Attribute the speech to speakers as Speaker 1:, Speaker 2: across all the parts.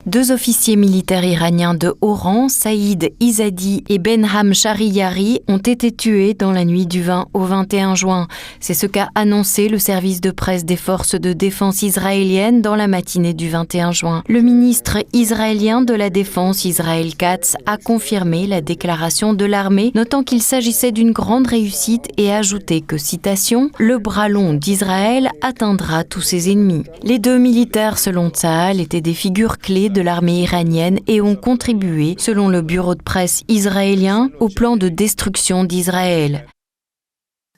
Speaker 1: 2 officiers militaires iraniens de haut rang, Saïd Izzadi et Benham Shahriyari, ont été tués dans la nuit du 20 au 21 juin. C'est ce qu'a annoncé le service de presse des forces de défense israéliennes dans la matinée du 21 juin. Le ministre israélien de la Défense, Israel Katz, a confirmé la déclaration de l'armée, notant qu'il s'agissait d'une grande réussite et ajouté que, citation, « le bras long d'Israël atteindra tous ses ennemis ». Les 2 militaires, selon Tsahal, étaient des figures clés de l'armée iranienne et ont contribué, selon le bureau de presse israélien, au plan de destruction d'Israël.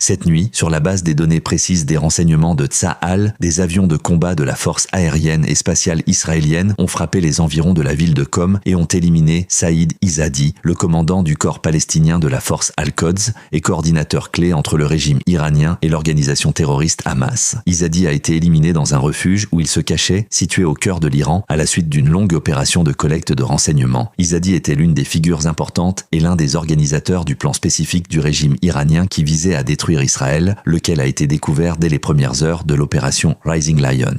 Speaker 2: Cette nuit, sur la base des données précises des renseignements de Tsahal, des avions de combat de la force aérienne et spatiale israélienne ont frappé les environs de la ville de Qom et ont éliminé Saïd Izzadi, le commandant du corps palestinien de la force Al-Quds et coordinateur clé entre le régime iranien et l'organisation terroriste Hamas. Izzadi a été éliminé dans un refuge où il se cachait, situé au cœur de l'Iran, à la suite d'une longue opération de collecte de renseignements. Izzadi était l'une des figures importantes et l'un des organisateurs du plan spécifique du régime iranien qui visait à détruire Israël, lequel a été découvert dès les premières heures de l'opération Rising Lion.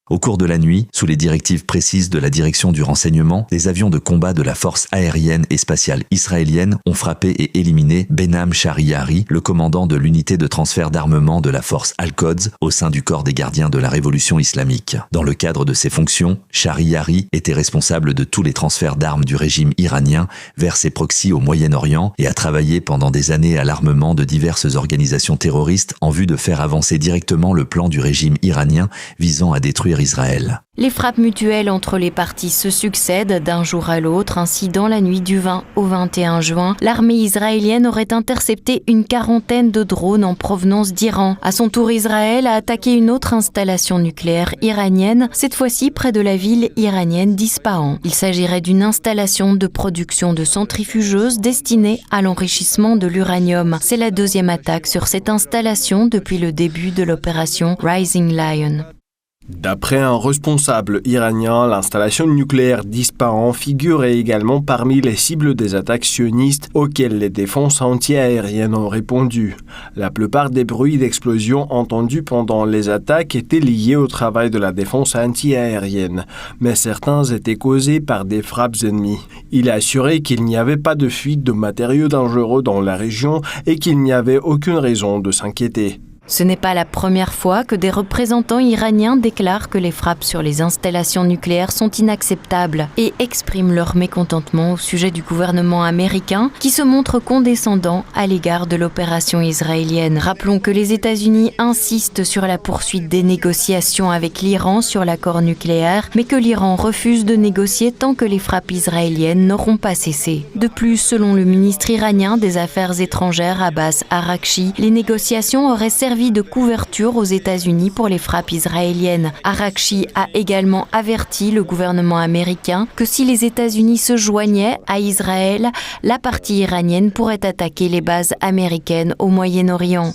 Speaker 2: Au cours de la nuit, sous les directives précises de la direction du renseignement, les avions de combat de la force aérienne et spatiale israélienne ont frappé et éliminé Benham Shahriyari, le commandant de l'unité de transfert d'armement de la force Al-Quds au sein du corps des gardiens de la révolution islamique. Dans le cadre de ses fonctions, Shahriyari était responsable de tous les transferts d'armes du régime iranien vers ses proxys au Moyen-Orient et a travaillé pendant des années à l'armement de diverses organisations terroristes en vue de faire avancer directement le plan du régime iranien visant à détruire Israël.
Speaker 1: Les frappes mutuelles entre les parties se succèdent d'un jour à l'autre. Ainsi, dans la nuit du 20 au 21 juin, l'armée israélienne aurait intercepté une 40aine de drones en provenance d'Iran. À son tour, Israël a attaqué une autre installation nucléaire iranienne, cette fois-ci près de la ville iranienne d'Ispahan. Il s'agirait d'une installation de production de centrifugeuses destinée à l'enrichissement de l'uranium. C'est la 2e attaque sur cette installation depuis le début de l'opération Rising Lion.
Speaker 3: D'après un responsable iranien, l'installation nucléaire d'Ispahan figurait également parmi les cibles des attaques sionistes auxquelles les défenses anti-aériennes ont répondu. La plupart des bruits d'explosions entendus pendant les attaques étaient liés au travail de la défense anti-aérienne, mais certains étaient causés par des frappes ennemies. Il a assuré qu'il n'y avait pas de fuite de matériaux dangereux dans la région et qu'il n'y avait aucune raison de s'inquiéter.
Speaker 1: Ce n'est pas la première fois que des représentants iraniens déclarent que les frappes sur les installations nucléaires sont inacceptables et expriment leur mécontentement au sujet du gouvernement américain qui se montre condescendant à l'égard de l'opération israélienne. Rappelons que les États-Unis insistent sur la poursuite des négociations avec l'Iran sur l'accord nucléaire, mais que l'Iran refuse de négocier tant que les frappes israéliennes n'auront pas cessé. De plus, selon le ministre iranien des Affaires étrangères Abbas Araghchi, les négociations auraient servi de couverture aux États-Unis pour les frappes israéliennes. Araghchi a également averti le gouvernement américain que si les États-Unis se joignaient à Israël, la partie iranienne pourrait attaquer les bases américaines au Moyen-Orient.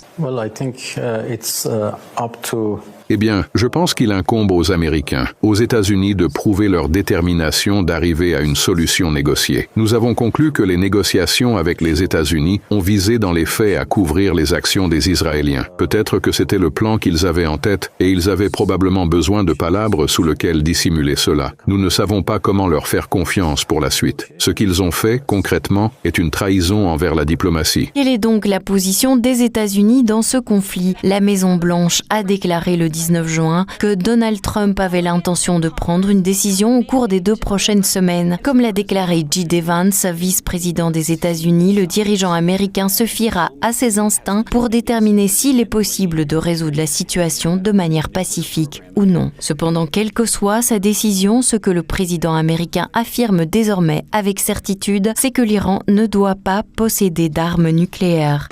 Speaker 4: Eh bien, je pense qu'il incombe aux Américains, aux États-Unis de prouver leur détermination d'arriver à une solution négociée. Nous avons conclu que les négociations avec les États-Unis ont visé dans les faits à couvrir les actions des Israéliens. Peut-être que c'était le plan qu'ils avaient en tête et ils avaient probablement besoin de palabres sous lesquelles dissimuler cela. Nous ne savons pas comment leur faire confiance pour la suite. Ce qu'ils ont fait, concrètement, est une trahison envers la diplomatie.
Speaker 1: Quelle est donc la position des États-Unis dans ce conflit ? La Maison-Blanche a déclaré le 19 juin que Donald Trump avait l'intention de prendre une décision au cours des 2 prochaines semaines. Comme l'a déclaré J.D. Vance, vice-président des États-Unis, le dirigeant américain se fiera à ses instincts pour déterminer s'il est possible de résoudre la situation de manière pacifique ou non. Cependant, quelle que soit sa décision, ce que le président américain affirme désormais avec certitude, c'est que l'Iran ne doit pas posséder d'armes nucléaires.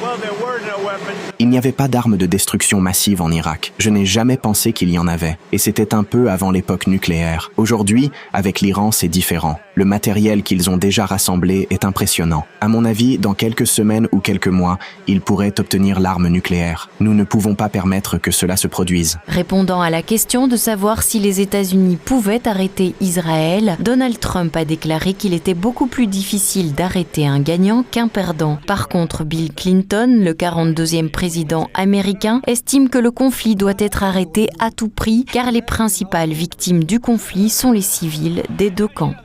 Speaker 5: Il n'y avait pas d'armes de destruction massive en Irak. Je n'ai jamais pensé qu'il y en avait. Et c'était un peu avant l'époque nucléaire. Aujourd'hui, avec l'Iran, c'est différent. Le matériel qu'ils ont déjà rassemblé est impressionnant. À mon avis, dans quelques semaines ou quelques mois, ils pourraient obtenir l'arme nucléaire. Nous ne pouvons pas permettre que cela se produise.
Speaker 1: Répondant à la question de savoir si les États-Unis pouvaient arrêter Israël, Donald Trump a déclaré qu'il était beaucoup plus difficile d'arrêter un gagnant qu'un perdant. Par contre, Bill Clinton, le 42e président américain, estime que le conflit doit être arrêté à tout prix car les principales victimes du conflit sont les civils des deux camps.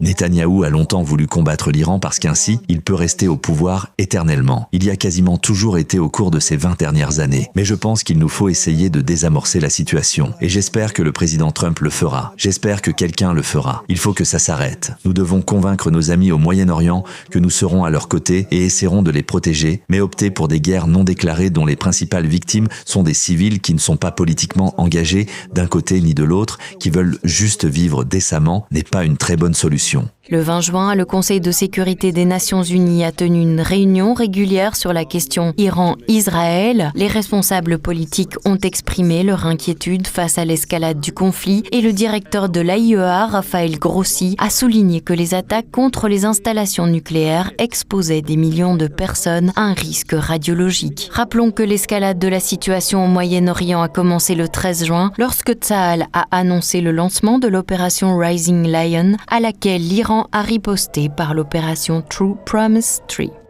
Speaker 2: Netanyahou a longtemps voulu combattre l'Iran parce qu'ainsi, il peut rester au pouvoir éternellement. Il y a quasiment toujours été au cours de ces 20 dernières années. Mais je pense qu'il nous faut essayer de désamorcer la situation. Et j'espère que le président Trump le fera. J'espère que quelqu'un le fera. Il faut que ça s'arrête. Nous devons convaincre nos amis au Moyen-Orient que nous serons à leur côté et essaierons de les protéger, mais opter pour des guerres non déclarées dont les principales victimes sont des civils qui ne sont pas politiquement engagés d'un côté ni de l'autre, qui veulent juste vivre décemment n'est pas une très bonne solution.
Speaker 1: Le 20 juin, le Conseil de sécurité des Nations Unies a tenu une réunion régulière sur la question Iran-Israël. Les responsables politiques ont exprimé leur inquiétude face à l'escalade du conflit et le directeur de l'AIEA, Raphaël Grossi, a souligné que les attaques contre les installations nucléaires exposaient des millions de personnes à un risque radiologique. Rappelons que l'escalade de la situation au Moyen-Orient a commencé le 13 juin lorsque Tsahal a annoncé le lancement de l'opération Rising Lion à laquelle l'Iran a riposté par l'opération True Promise 3.